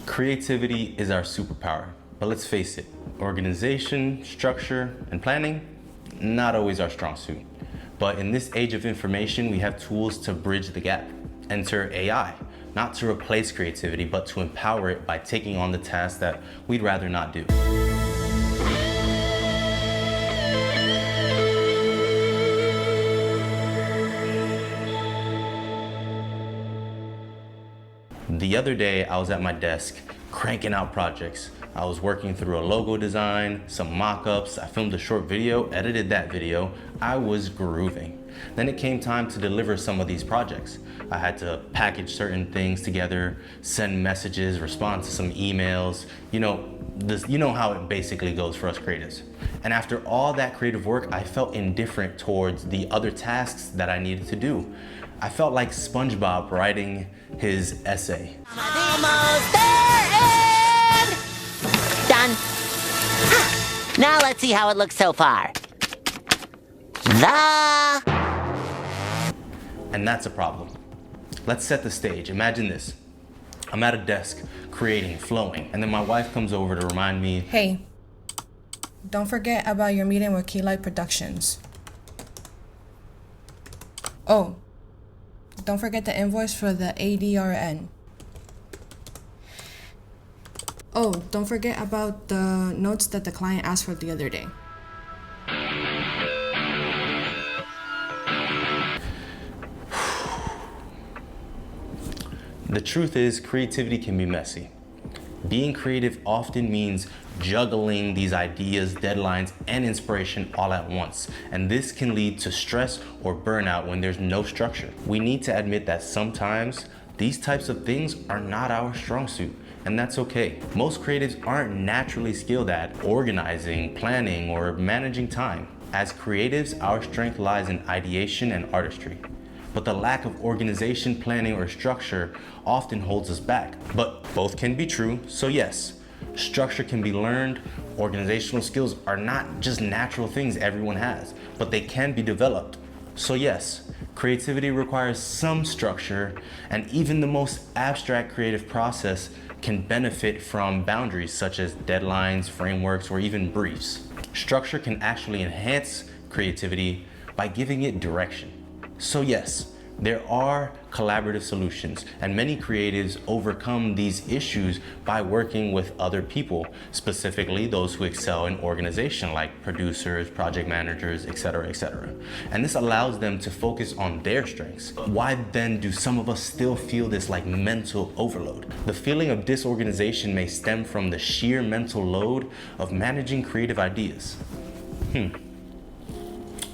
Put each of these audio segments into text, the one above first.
Creativity is our superpower, but let's face it, organization, structure, and planning, not always our strong suit. But in this age of information, we have tools to bridge the gap. Enter AI, not to replace creativity, but to empower it by taking on the tasks that we'd rather not do. The other day, I was at my desk cranking out projects. I was working through a logo design, some mock-ups, I filmed a short video, edited that video. I was grooving. Then it came time to deliver some of these projects. I had to package certain things together, send messages, respond to some emails. You know how it basically goes for us creatives. And after all that creative work, I felt indifferent towards the other tasks that I needed to do. I felt like SpongeBob writing his essay. Almost there and done. Now let's see how it looks so far. And that's a problem. Let's set the stage. Imagine this. I'm at a desk creating, flowing, and then my wife comes over to remind me, Hey, don't forget about your meeting with Keylight Productions. Oh, don't forget the invoice for the ADRN. Oh, don't forget about the notes that the client asked for the other day. The truth is, creativity can be messy. Being creative often means juggling these ideas, deadlines, and inspiration all at once. And this can lead to stress or burnout when there's no structure. We need to admit that sometimes these types of things are not our strong suit, and that's okay. Most creatives aren't naturally skilled at organizing, planning, or managing time. As creatives, our strength lies in ideation and artistry. But the lack of organization, planning, or structure often holds us back. But both can be true, so yes, structure can be learned. Organizational skills are not just natural things everyone has, but they can be developed. So yes, creativity requires some structure, and even the most abstract creative process can benefit from boundaries such as deadlines, frameworks, or even briefs. Structure can actually enhance creativity by giving it direction. So yes, there are collaborative solutions, and many creatives overcome these issues by working with other people, specifically those who excel in organization like producers, project managers, etc., etc. And this allows them to focus on their strengths. Why then do some of us still feel this like mental overload? The feeling of disorganization may stem from the sheer mental load of managing creative ideas.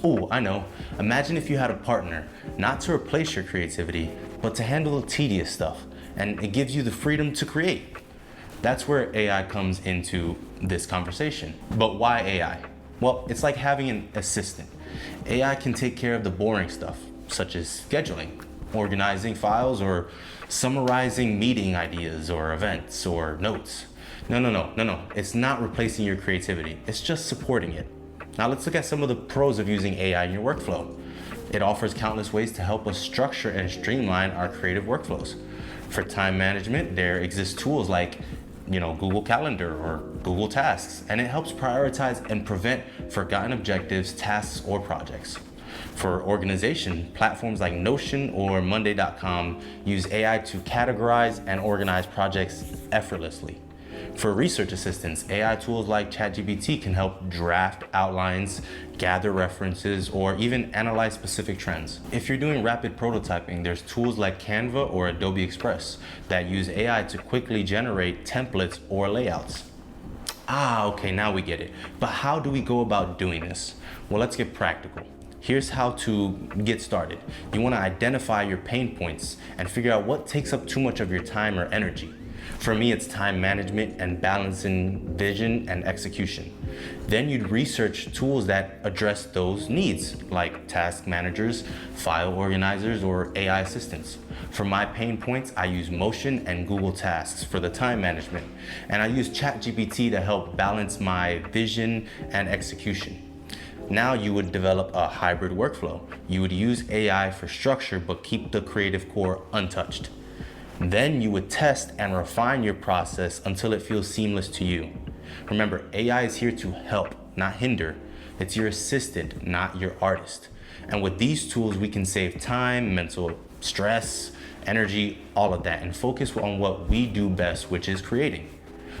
Oh, I know. Imagine if you had a partner, not to replace your creativity, but to handle the tedious stuff, and it gives you the freedom to create. That's where AI comes into this conversation. But why AI? Well, it's like having an assistant. AI can take care of the boring stuff, such as scheduling, organizing files, or summarizing meeting ideas or events or notes. No. It's not replacing your creativity. It's just supporting it. Now let's look at some of the pros of using AI in your workflow. It offers countless ways to help us structure and streamline our creative workflows. For time management, there exist tools like Google Calendar or Google Tasks, and it helps prioritize and prevent forgotten objectives, tasks, or projects. For organization, platforms like Notion or Monday.com use AI to categorize and organize projects effortlessly. For research assistants, AI tools like ChatGPT can help draft outlines, gather references, or even analyze specific trends. If you're doing rapid prototyping, there's tools like Canva or Adobe Express that use AI to quickly generate templates or layouts. Okay, now we get it. But how do we go about doing this? Well, let's get practical. Here's how to get started. You want to identify your pain points and figure out what takes up too much of your time or energy. For me, it's time management and balancing vision and execution. Then you'd research tools that address those needs, like task managers, file organizers, or AI assistants. For my pain points, I use Motion and Google Tasks for the time management, and I use ChatGPT to help balance my vision and execution. Now you would develop a hybrid workflow. You would use AI for structure, but keep the creative core untouched. Then you would test and refine your process until it feels seamless to you. Remember, AI is here to help, not hinder. It's your assistant, not your artist. And with these tools, we can save time, mental stress, energy, all of that, and focus on what we do best, which is creating.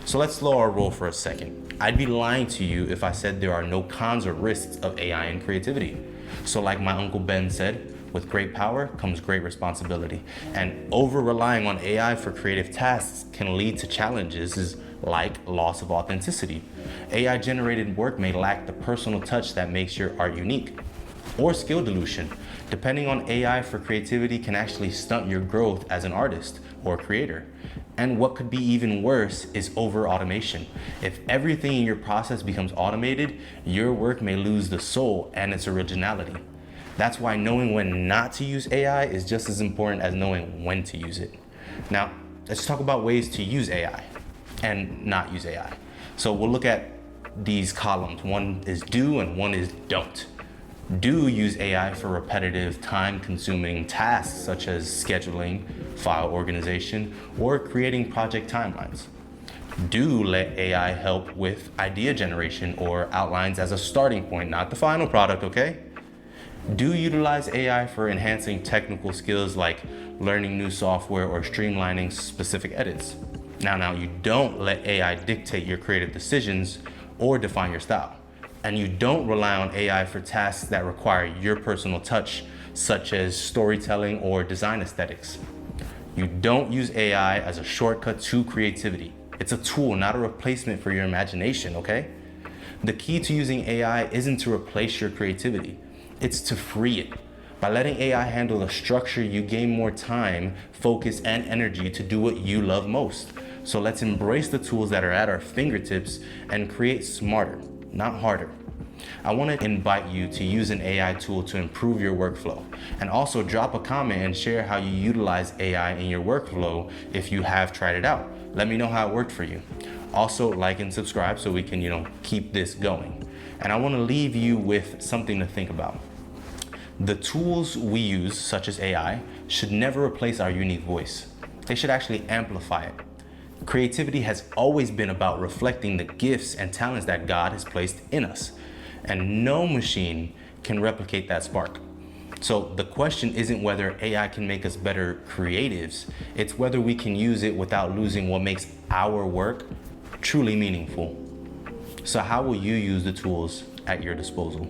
So let's slow our roll for a second. I'd be lying to you if I said there are no cons or risks of AI and creativity. So like my Uncle Ben said, with great power comes great responsibility. And over-relying on AI for creative tasks can lead to challenges like loss of authenticity. AI-generated work may lack the personal touch that makes your art unique. Or skill dilution. Depending on AI for creativity can actually stunt your growth as an artist or creator. And what could be even worse is over-automation. If everything in your process becomes automated, your work may lose the soul and its originality. That's why knowing when not to use AI is just as important as knowing when to use it. Now, let's talk about ways to use AI and not use AI. So we'll look at these columns. One is do and one is don't. Do use AI for repetitive, time-consuming tasks such as scheduling, file organization, or creating project timelines. Do let AI help with idea generation or outlines as a starting point, not the final product, okay? Do utilize AI for enhancing technical skills like learning new software or streamlining specific edits. Now you don't let AI dictate your creative decisions or define your style. And you don't rely on AI for tasks that require your personal touch, such as storytelling or design aesthetics. You don't use AI as a shortcut to creativity. It's a tool, not a replacement for your imagination, okay? The key to using AI isn't to replace your creativity. It's to free it. By letting AI handle the structure, you gain more time, focus, and energy to do what you love most. So let's embrace the tools that are at our fingertips and create smarter, not harder. I want to invite you to use an AI tool to improve your workflow, and also drop a comment and share how you utilize AI in your workflow if you have tried it out. Let me know how it worked for you. Also, like and subscribe so we can, keep this going. And I want to leave you with something to think about. The tools we use, such as AI, should never replace our unique voice. They should actually amplify it. Creativity has always been about reflecting the gifts and talents that God has placed in us. And no machine can replicate that spark. So the question isn't whether AI can make us better creatives, it's whether we can use it without losing what makes our work truly meaningful. So how will you use the tools at your disposal?